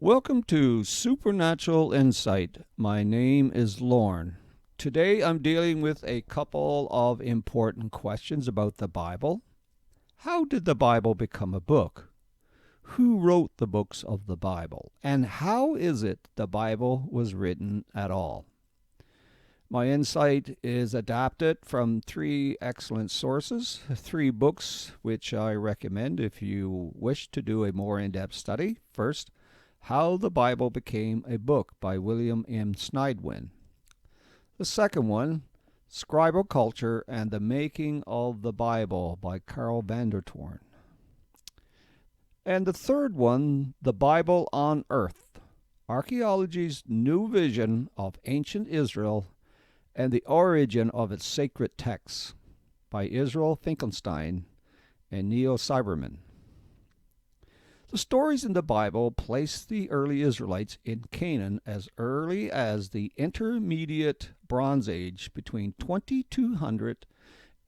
Welcome to Supernatural Insight. My name is Lorne. Today I'm dealing with a couple of important questions about the Bible. How did the Bible become a book? Who wrote the books of the Bible? And how is it the Bible was written at all? My insight is adapted from three excellent sources, three books which I recommend if you wish to do a more in-depth study. First, How the Bible Became a Book by William M. Snydwin. The second one, Scribal Culture and the Making of the Bible by Carl Vandertoorn. And the third one, The Bible on Earth, Archaeology's New Vision of Ancient Israel and the Origin of its Sacred Texts by Israel Finkelstein and Neil Cyberman. The stories in the Bible place the early Israelites in Canaan as early as the intermediate Bronze Age between 2200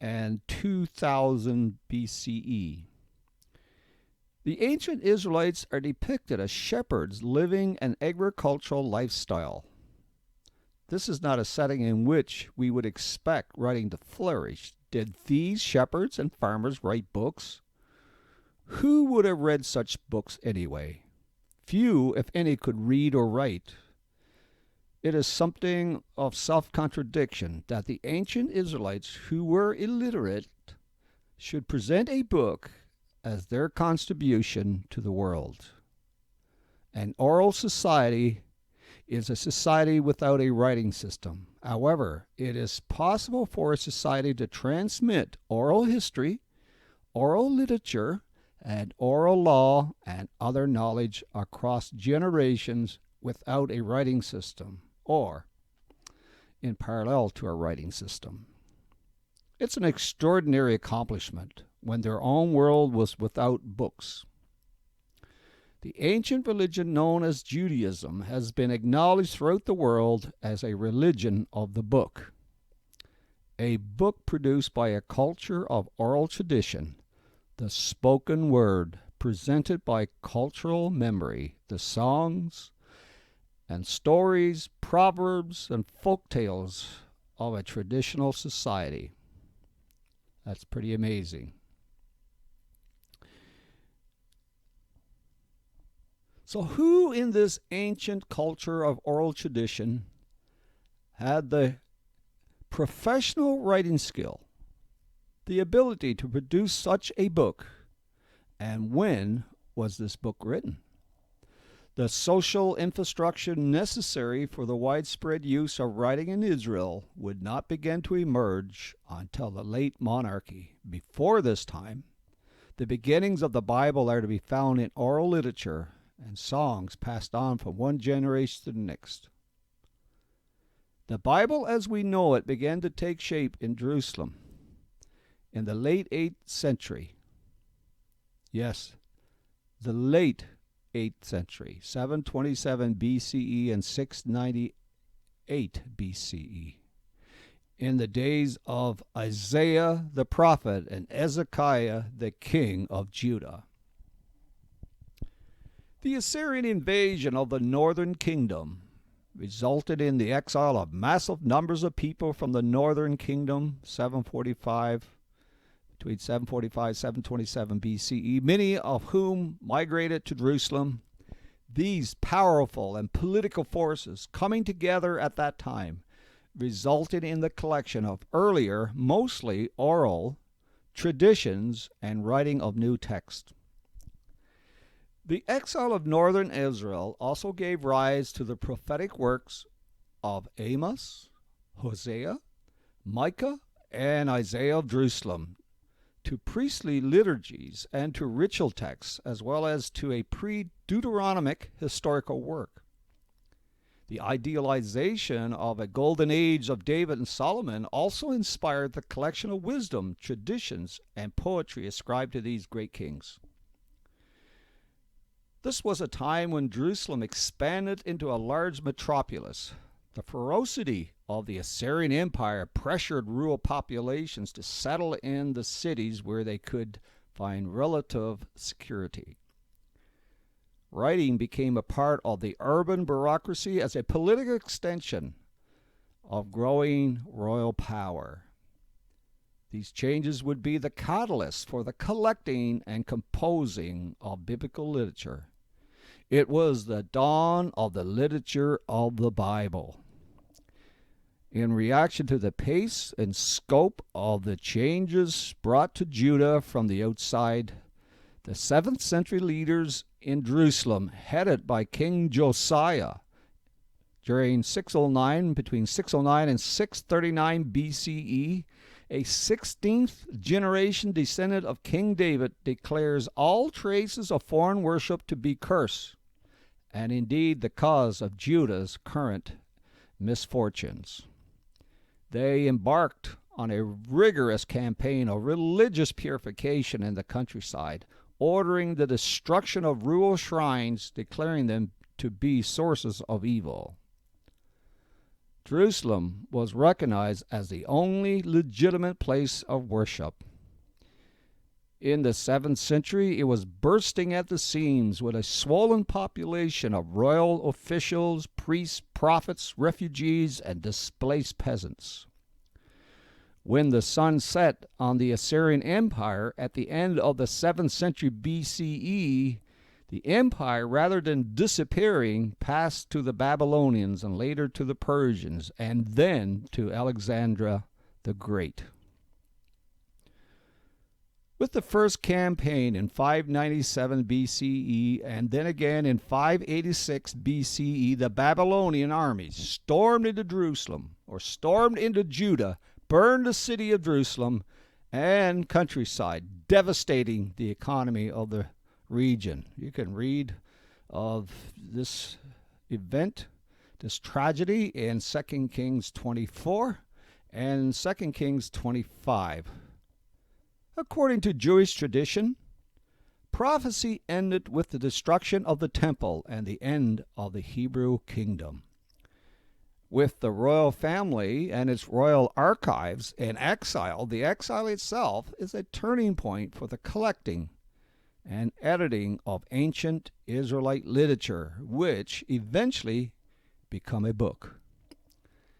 and 2000 BCE. The ancient Israelites are depicted as shepherds living an agricultural lifestyle. This is not a setting in which we would expect writing to flourish. Did these shepherds and farmers write books? Who would have read such books anyway? Few, if any, could read or write. It is something of self-contradiction that the ancient Israelites who were illiterate should present a book as their contribution to the world. An oral society is a society without a writing system. However, it is possible for a society to transmit oral history, oral literature, and oral law and other knowledge across generations without a writing system, or in parallel to a writing system. It's an extraordinary accomplishment when their own world was without books. The ancient religion known as Judaism has been acknowledged throughout the world as a religion of the book. A book produced by a culture of oral tradition, the spoken word presented by cultural memory, the songs and stories, proverbs, and folk tales of a traditional society. That's pretty amazing. So who in this ancient culture of oral tradition had the professional writing skill, the ability to produce such a book, and when was this book written? The social infrastructure necessary for the widespread use of writing in Israel would not begin to emerge until the late monarchy. Before this time, the beginnings of the Bible are to be found in oral literature and songs passed on from one generation to the next. The Bible as we know it began to take shape in Jerusalem in the late 8th century. Yes, the late 8th century, 727 BCE and 698 BCE, in the days of Isaiah the prophet and Ezekiah the king of Judah. The Assyrian invasion of the northern kingdom resulted in the exile of massive numbers of people from the northern kingdom, between 745 and 727 BCE, many of whom migrated to Jerusalem. These powerful and political forces coming together at that time resulted in the collection of earlier, mostly oral, traditions and writing of new text. The exile of northern Israel also gave rise to the prophetic works of Amos, Hosea, Micah, and Isaiah of Jerusalem, to priestly liturgies and to ritual texts, as well as to a pre-Deuteronomic historical work. The idealization of a golden age of David and Solomon also inspired the collection of wisdom, traditions, and poetry ascribed to these great kings. This was a time when Jerusalem expanded into a large metropolis. The ferocity of the Assyrian Empire pressured rural populations to settle in the cities where they could find relative security. writing became a part of the urban bureaucracy as a political extension of growing royal power. These changes would be the catalyst for the collecting and composing of biblical literature. It was the dawn of the literature of the Bible. In reaction to the pace and scope of the changes brought to Judah from the outside, the 7th century leaders in Jerusalem, headed by King Josiah, between 609 and 639 BCE, a 16th generation descendant of King David, declares all traces of foreign worship to be cursed, and indeed the cause of Judah's current misfortunes. They embarked on a rigorous campaign of religious purification in the countryside, ordering the destruction of rural shrines, declaring them to be sources of evil. Jerusalem was recognized as the only legitimate place of worship. In the 7th century, it was bursting at the seams with a swollen population of royal officials, priests, prophets, refugees, and displaced peasants. When the sun set on the Assyrian Empire at the end of the 7th century BCE, the empire, rather than disappearing, passed to the Babylonians and later to the Persians and then to Alexander the Great. With the first campaign in 597 BCE and then again in 586 BCE, the Babylonian armies stormed into Judah, burned the city of Jerusalem and countryside, devastating the economy of the region. You can read of this event, this tragedy, in 2 Kings 24 and 2 Kings 25. According to Jewish tradition, prophecy ended with the destruction of the temple and the end of the Hebrew kingdom. With the royal family and its royal archives in exile, the exile itself is a turning point for the collecting and editing of ancient Israelite literature, which eventually become a book.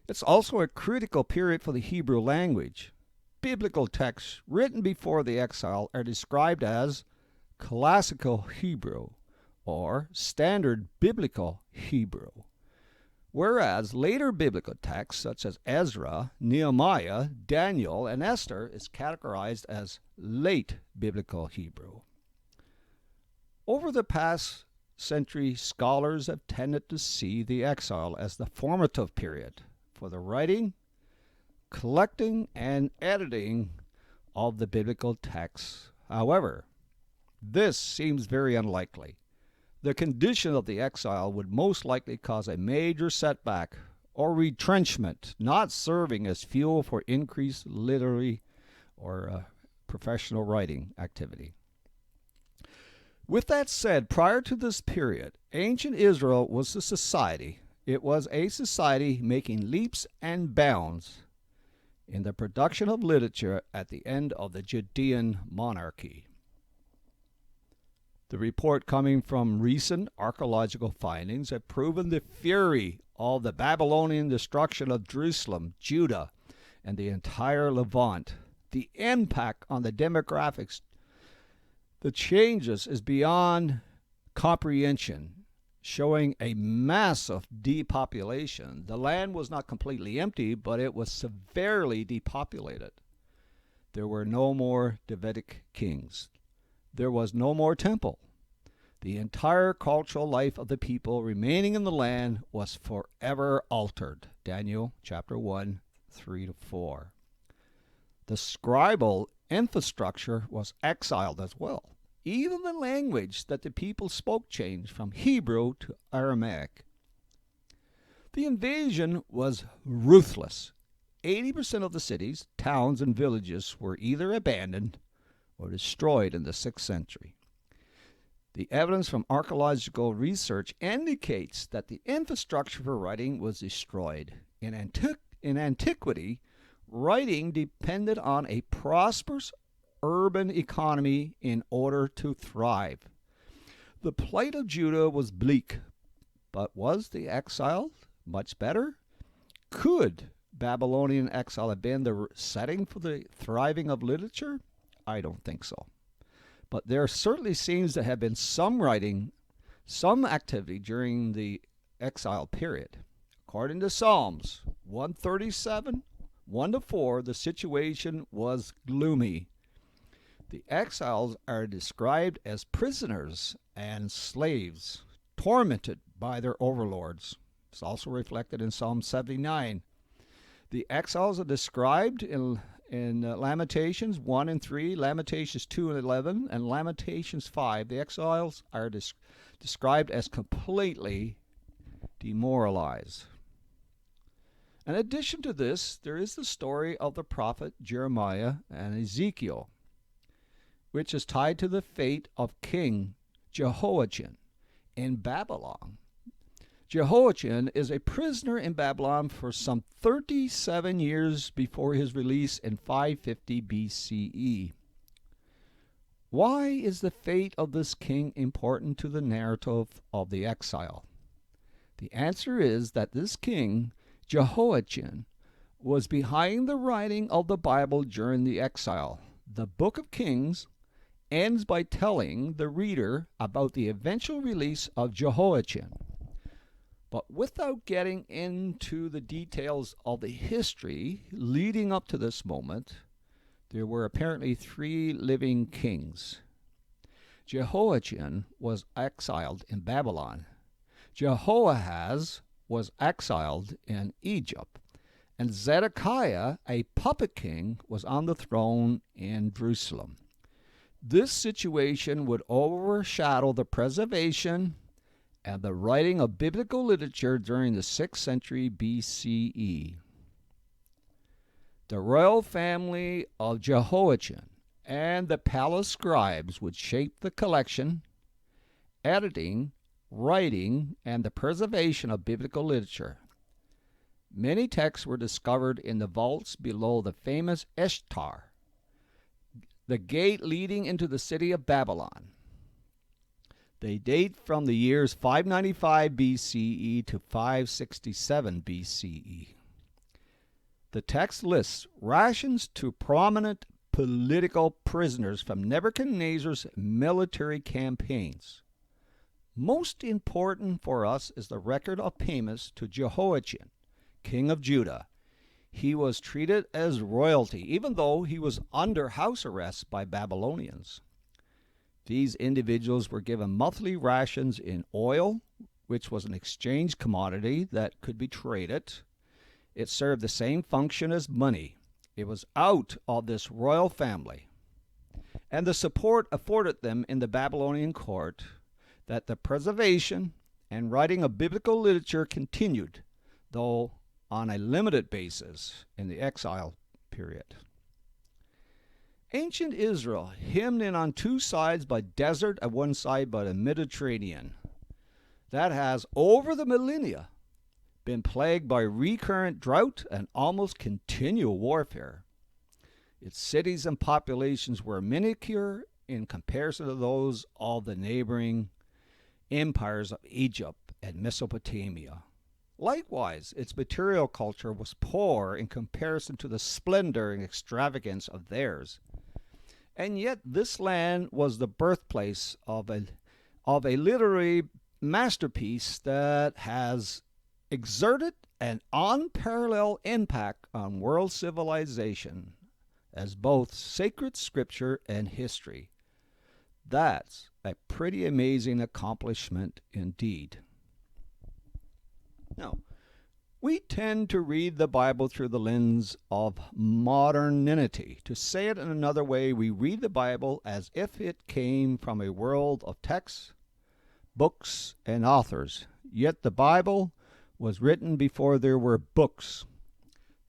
It's also a critical period for the Hebrew language. Biblical texts written before the exile are described as classical Hebrew or standard biblical Hebrew, whereas later biblical texts such as Ezra, Nehemiah, Daniel, and Esther is categorized as late biblical Hebrew. Over the past century, scholars have tended to see the exile as the formative period for the writing, collecting, and editing of the biblical texts. However, this seems very unlikely. The condition of the exile would most likely cause a major setback or retrenchment, not serving as fuel for increased literary or professional writing activity. With that said, prior to this period, ancient Israel was a society. It was a society making leaps and bounds in the production of literature at the end of the Judean monarchy. The report coming from recent archaeological findings have proven the fury of the Babylonian destruction of Jerusalem, Judah, and the entire Levant. The impact on the demographics, the changes, is beyond comprehension, showing a massive depopulation. The land was not completely empty, but it was severely depopulated. There were no more Davidic kings. There was no more temple. The entire cultural life of the people remaining in the land was forever altered. Daniel chapter 1, 3-4. The scribal infrastructure was exiled as well. Even the language that the people spoke changed from Hebrew to Aramaic. The invasion was ruthless. 80% of the cities, towns, and villages were either abandoned or destroyed in the 6th century. The evidence from archaeological research indicates that the infrastructure for writing was destroyed. In antiquity, writing depended on a prosperous urban economy in order to thrive. The plight of Judah was bleak, but was the exile much better? Could Babylonian exile have been the setting for the thriving of literature? I don't think so. But there certainly seems to have been some writing, some activity during the exile period. According to Psalms 137, 1 to 4, the situation was gloomy. The exiles are described as prisoners and slaves, tormented by their overlords. It's also reflected in Psalm 79. The exiles are described in Lamentations 1 and 3, Lamentations 2 and 11, and Lamentations 5. The exiles are described as completely demoralized. In addition to this, there is the story of the prophet Jeremiah and Ezekiel, which is tied to the fate of King Jehoiachin in Babylon. Jehoiachin is a prisoner in Babylon for some 37 years before his release in 550 BCE. Why is the fate of this king important to the narrative of the exile? The answer is that this king, Jehoiachin, was behind the writing of the Bible during the exile. The book of Kings ends by telling the reader about the eventual release of Jehoiachin. But without getting into the details of the history leading up to this moment, there were apparently 3 living kings. Jehoiachin was exiled in Babylon. Jehoahaz was exiled in Egypt. And Zedekiah, a puppet king, was on the throne in Jerusalem. This situation would overshadow the preservation and the writing of biblical literature during the 6th century BCE. The royal family of Jehoiachin and the palace scribes would shape the collection, editing, writing, and the preservation of biblical literature. Many texts were discovered in the vaults below the famous Ishtar, the gate leading into the city of Babylon. They date from the years 595 BCE to 567 BCE. The text lists rations to prominent political prisoners from Nebuchadnezzar's military campaigns. Most important for us is the record of payments to Jehoiachin, king of Judah. He was treated as royalty, even though he was under house arrest by Babylonians. These individuals were given monthly rations in oil, which was an exchange commodity that could be traded. It served the same function as money. It was out of this royal family, and the support afforded them in the Babylonian court that the preservation and writing of biblical literature continued, though on a limited basis in the exile period. Ancient Israel, hemmed in on 2 sides by desert and 1 side by the Mediterranean, that has, over the millennia, been plagued by recurrent drought and almost continual warfare. Its cities and populations were miniature in comparison to those of the neighboring empires of Egypt and Mesopotamia. Likewise, its material culture was poor in comparison to the splendor and extravagance of theirs. And yet this land was the birthplace of a literary masterpiece that has exerted an unparalleled impact on world civilization as both sacred scripture and history. That's a pretty amazing accomplishment indeed. Now, we tend to read the Bible through the lens of modernity. To say it in another way, we read the Bible as if it came from a world of texts, books, and authors. Yet the Bible was written before there were books.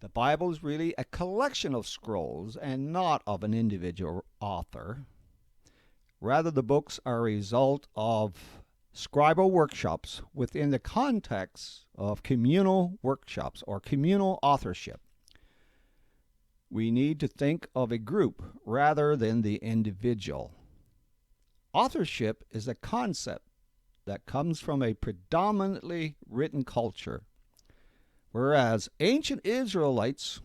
The Bible is really a collection of scrolls and not of an individual author. Rather, the books are a result of scribal workshops within the context of communal workshops or communal authorship. We need to think of a group rather than the individual. Authorship is a concept that comes from a predominantly written culture, whereas ancient Israelites,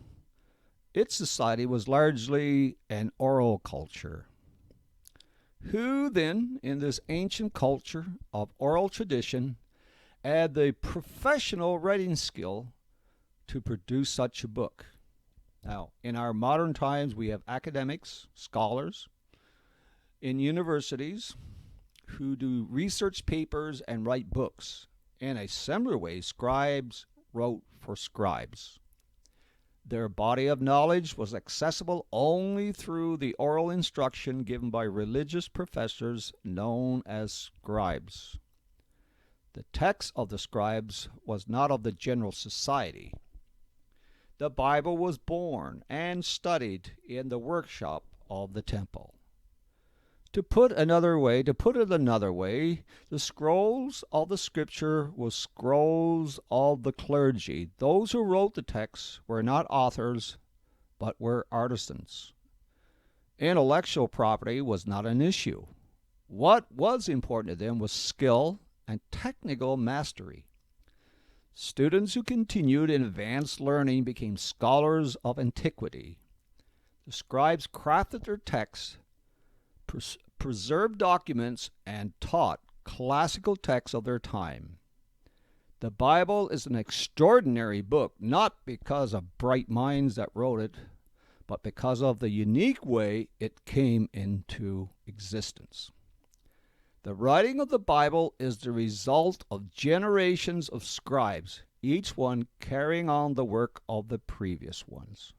its society was largely an oral culture. Who then, in this ancient culture of oral tradition, had the professional writing skill to produce such a book? Now, in our modern times, we have academics, scholars in universities who do research papers and write books. In a similar way, scribes wrote for scribes. Their body of knowledge was accessible only through the oral instruction given by religious professors known as scribes. The text of the scribes was not of the general society. The Bible was born and studied in the workshop of the temple. To put it another way, the scrolls of the Scripture were scrolls of the clergy. Those who wrote the texts were not authors, but were artisans. Intellectual property was not an issue. What was important to them was skill and technical mastery. Students who continued in advanced learning became scholars of antiquity. The scribes crafted their texts, preserved documents, and taught classical texts of their time. The Bible is an extraordinary book, not because of bright minds that wrote it, but because of the unique way it came into existence. The writing of the Bible is the result of generations of scribes, each one carrying on the work of the previous ones.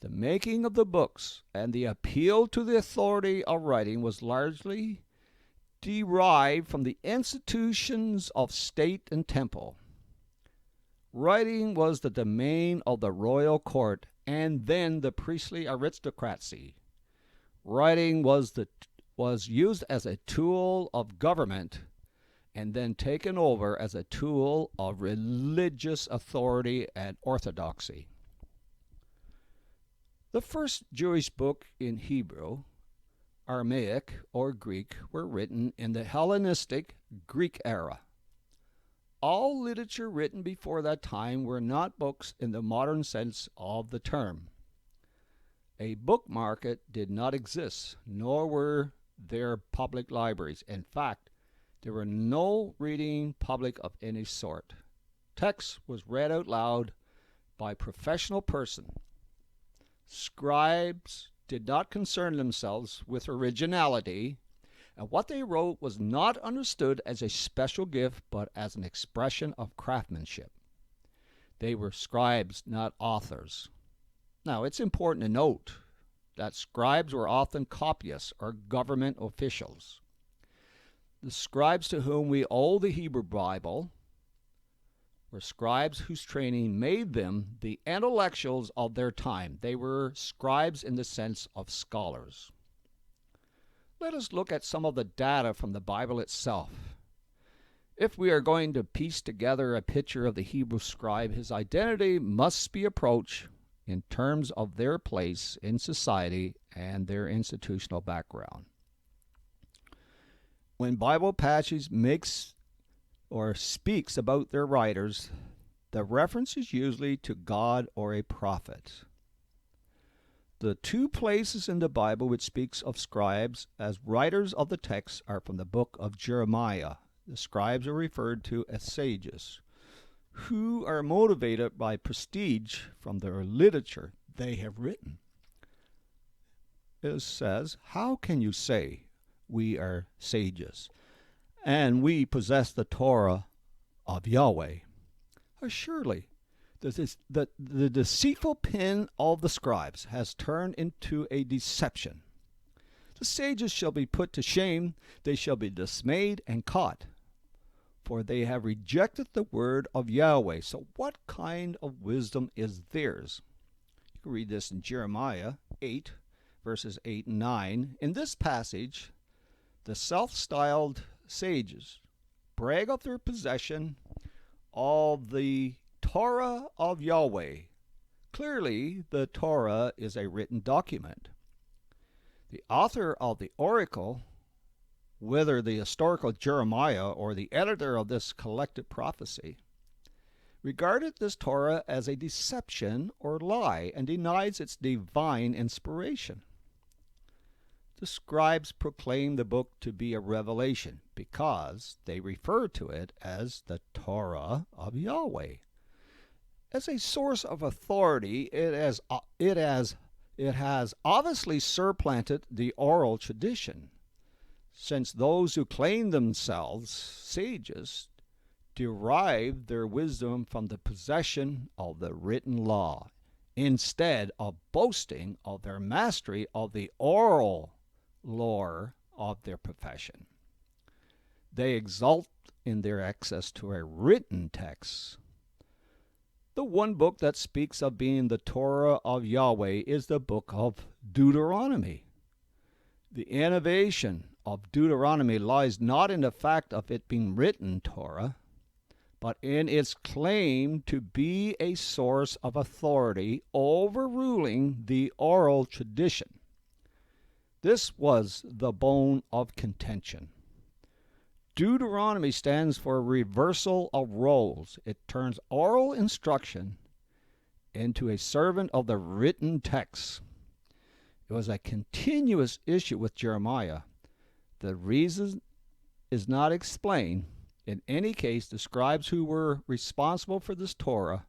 The making of the books and the appeal to the authority of writing was largely derived from the institutions of state and temple. Writing was the domain of the royal court and then the priestly aristocracy. Writing was used as a tool of government and then taken over as a tool of religious authority and orthodoxy. The first Jewish book in Hebrew, Aramaic, or Greek were written in the Hellenistic Greek era. All literature written before that time were not books in the modern sense of the term. A book market did not exist, nor were there public libraries. In fact, there were no reading public of any sort. Text was read out loud by a professional person. Scribes did not concern themselves with originality, and what they wrote was not understood as a special gift but as an expression of craftsmanship. They were scribes, not authors. Now, it's important to note that scribes were often copyists or government officials. The scribes to whom we owe the Hebrew Bible were scribes whose training made them the intellectuals of their time. They were scribes in the sense of scholars. Let us look at some of the data from the Bible itself. If we are going to piece together a picture of the Hebrew scribe, his identity must be approached in terms of their place in society and their institutional background. When Bible passage makes or speaks about their writers, the reference is usually to God or a prophet. The two places in the Bible which speaks of scribes as writers of the text are from the book of Jeremiah. The scribes are referred to as sages, who are motivated by prestige from their literature they have written. It says, "How can you say we are sages, and we possess the Torah of Yahweh? Surely the deceitful pen of the scribes has turned into a deception. The sages shall be put to shame, they shall be dismayed and caught, for they have rejected the word of Yahweh." So what kind of wisdom is theirs? You can read this in Jeremiah 8, verses 8 and 9. In this passage, the self-styled sages brag of their possession of the Torah of Yahweh. Clearly, the Torah is a written document. The author of the oracle whether the historical Jeremiah or the editor of this collected prophecy regarded this Torah as a deception or lie and denies its divine inspiration. The scribes proclaim the book to be a revelation because they refer to it as the Torah of Yahweh. As a source of authority, it has obviously supplanted the oral tradition, since those who claim themselves sages derive their wisdom from the possession of the written law, instead of boasting of their mastery of the oral lore of their profession. They exult in their access to a written text. The one book that speaks of being the Torah of Yahweh is the book of Deuteronomy. The innovation of Deuteronomy lies not in the fact of it being written Torah, but in its claim to be a source of authority overruling the oral tradition. This was the bone of contention. Deuteronomy stands for a reversal of roles. It turns oral instruction into a servant of the written text. It was a continuous issue with Jeremiah. The reason is not explained. In any case, the scribes who were responsible for this Torah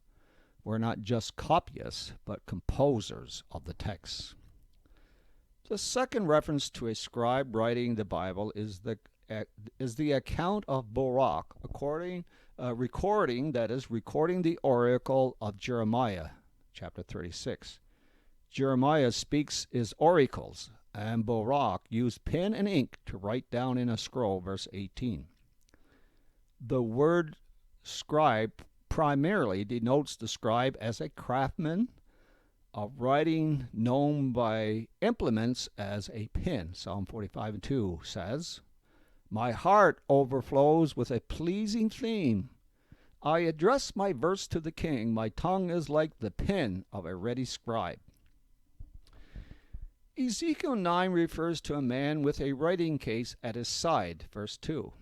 were not just copyists, but composers of the text. The second reference to a scribe writing the Bible is the account of Baruch, recording the oracle of Jeremiah, chapter 36. Jeremiah speaks his oracles, and Baruch used pen and ink to write down in a scroll, verse 18. The word scribe primarily denotes the scribe as a craftsman of writing known by implements as a pen. Psalm 45:2 says, "My heart overflows with a pleasing theme. I address my verse to the king. My tongue is like the pen of a ready scribe." Ezekiel 9 refers to a man with a writing case at his side, verse 2.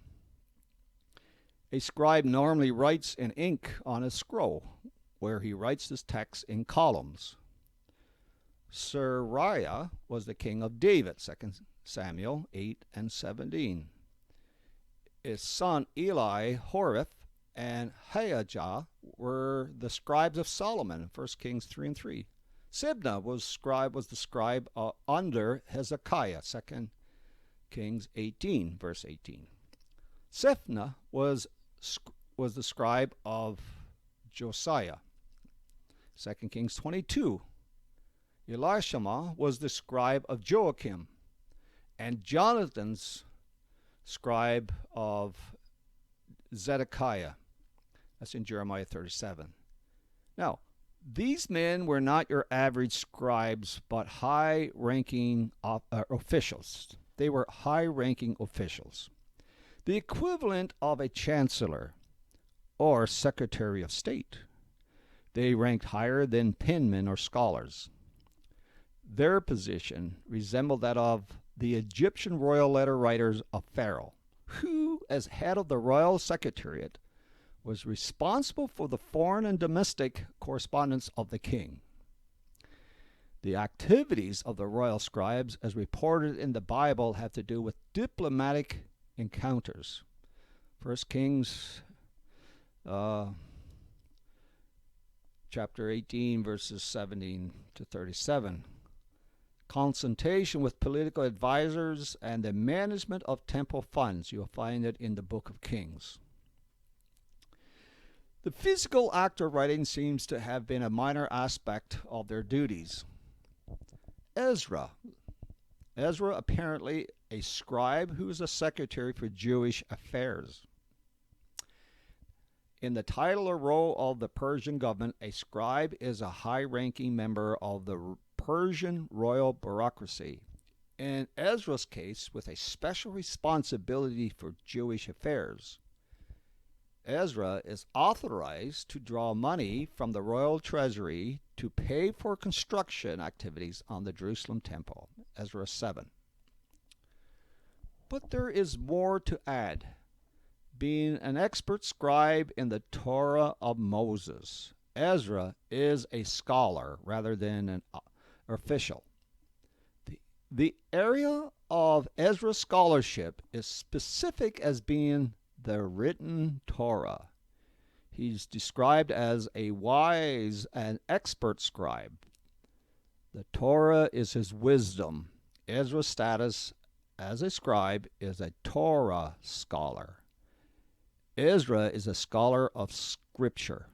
A scribe normally writes in ink on a scroll, where he writes his text in columns. Sariah was the king of David, 2 Samuel 8 and 17. His son Eli, Horeth, and Ahijah were the scribes of Solomon, 1 Kings 3 and 3. Sibna was the scribe under Hezekiah, 2 Kings 18, verse 18. Shebna was the scribe of Josiah, 2 Kings 22. Elishama was the scribe of Joachim, and Jonathan's scribe of Zedekiah. That's in Jeremiah 37. Now, these men were not your average scribes, but high-ranking officials. They were high-ranking officials, the equivalent of a chancellor or secretary of state. They ranked higher than penmen or scholars. Their position resembled that of the Egyptian royal letter writers of Pharaoh, who, as head of the royal secretariat, was responsible for the foreign and domestic correspondence of the king. The activities of the royal scribes, as reported in the Bible, have to do with diplomatic encounters. 1 Kings chapter 18, verses 17 to 37. Consultation with political advisors and the management of temple funds. You'll find it in the book of Kings. The physical act of writing seems to have been a minor aspect of their duties. Ezra, apparently a scribe who was a secretary for Jewish affairs. In the title or role of the Persian government, a scribe is a high-ranking member of the Persian royal bureaucracy. In Ezra's case, with a special responsibility for Jewish affairs. Ezra is authorized to draw money from the royal treasury to pay for construction activities on the Jerusalem temple. Ezra 7. But there is more to add. Being an expert scribe in the Torah of Moses, Ezra is a scholar rather than an official. The area of Ezra's scholarship is specific as being the written Torah. He's described as a wise and expert scribe. The Torah is his wisdom. Ezra's status as a scribe is a Torah scholar. Ezra is a scholar of Scripture.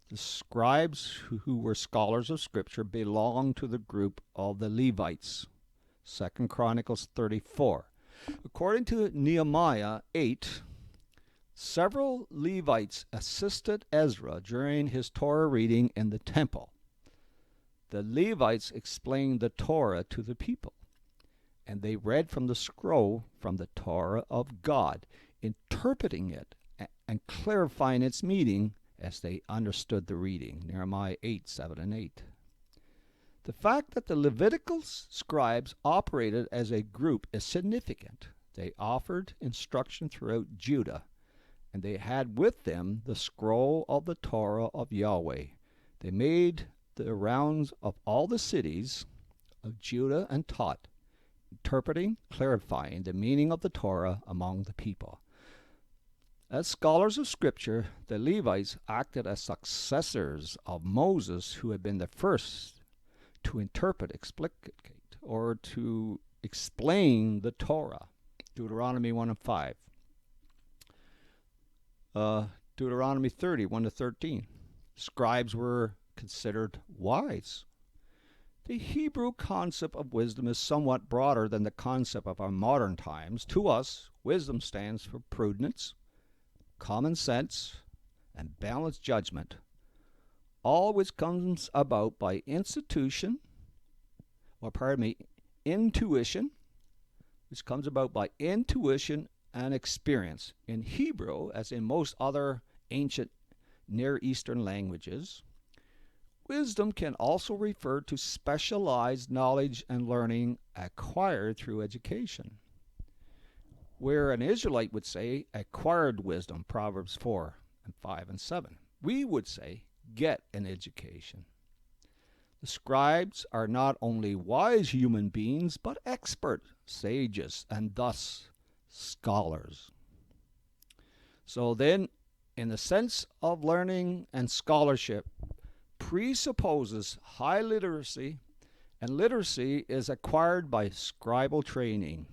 The scribes who were scholars of Scripture belonged to the group of the Levites. 2 Chronicles 34. According to Nehemiah 8, several Levites assisted Ezra during his Torah reading in the temple. The Levites explained the Torah to the people, and they read from the scroll from the Torah of God, interpreting it and clarifying its meaning as they understood the reading. Nehemiah 8, 7 and 8. The fact that the Levitical scribes operated as a group is significant. They offered instruction throughout Judah, and they had with them the scroll of the Torah of Yahweh. They made the rounds of all the cities of Judah and taught, interpreting, clarifying the meaning of the Torah among the people. As scholars of Scripture, the Levites acted as successors of Moses, who had been the first to interpret, explicate, or to explain the Torah. Deuteronomy 1 and 5. Deuteronomy 30, 1 to 13. Scribes were considered wise. The Hebrew concept of wisdom is somewhat broader than the concept of our modern times. To us, wisdom stands for prudence, common sense, and balanced judgment, all which comes about by intuition, which comes about by intuition and experience. In Hebrew, as in most other ancient Near Eastern languages, wisdom can also refer to specialized knowledge and learning acquired through education. Where an Israelite would say acquired wisdom, Proverbs 4 and 5 and 7, we would say get an education. The scribes are not only wise human beings, but expert sages and thus scholars. So then, in the sense of learning and scholarship, presupposes high literacy, and literacy is acquired by scribal training.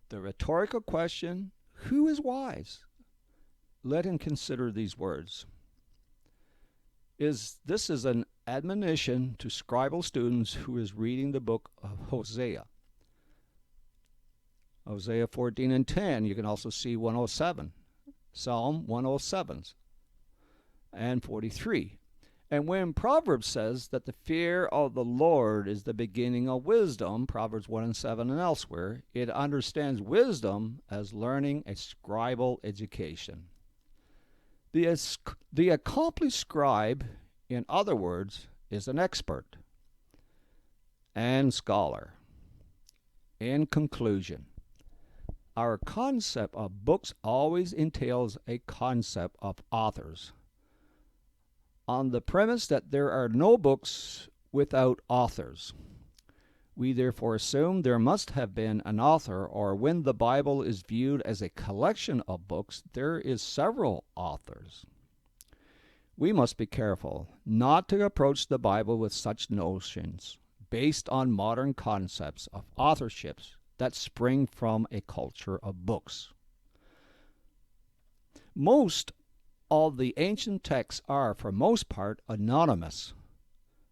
The rhetorical question, who is wise? Let him consider these words. This is an admonition to scribal students who is reading the book of Hosea. Hosea 14 and 10, you can also see 107. Psalm 107 and 43. And when Proverbs says that the fear of the Lord is the beginning of wisdom, Proverbs 1 and 7 and elsewhere, it understands wisdom as learning a scribal education. The accomplished scribe, in other words, is an expert and scholar. In conclusion, our concept of books always entails a concept of authors, on the premise that there are no books without authors. We therefore assume there must have been an author, or when the Bible is viewed as a collection of books, there is several authors. We must be careful not to approach the Bible with such notions based on modern concepts of authorships that spring from a culture of books. Most of the ancient texts are, for most part, anonymous.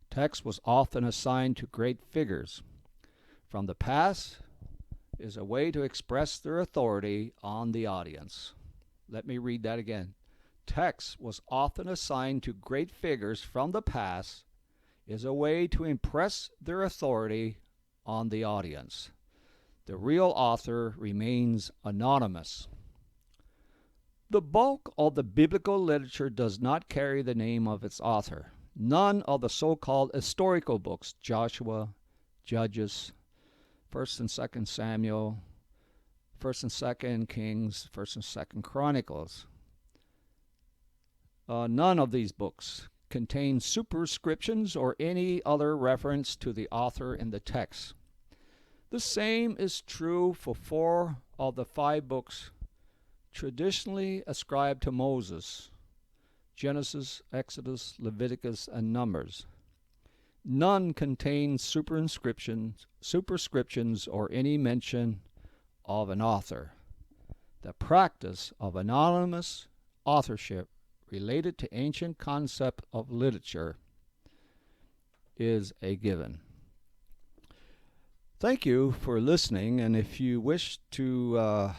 Text was often assigned to great figures from the past is a way to express their authority on the audience. Let me read that again. Text was often assigned to great figures from the past is a way to impress their authority on the audience. The real author remains anonymous. The bulk of the biblical literature does not carry the name of its author. None of the so-called historical books, Joshua, Judges, 1st and 2nd Samuel, First and Second Kings, First and Second Chronicles. None of these books contain superscriptions or any other reference to the author in the text. The same is true for 4 of the 5 books traditionally ascribed to Moses: Genesis, Exodus, Leviticus, and Numbers. None contain superscriptions, or any mention of an author. The practice of anonymous authorship related to ancient concept of literature is a given. Thank you for listening, and if you wish to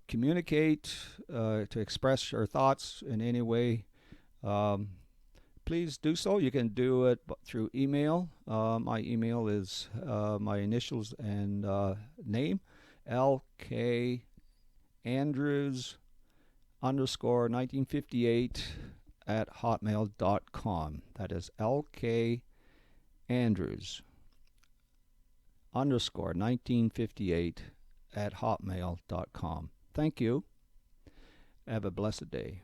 communicate, to express your thoughts in any way, please do so. You can do it through email. My email is my initials and name, lkandrews_1958 @hotmail.com. That is lkandrews_1958 @hotmail.com. Thank you. Have a blessed day.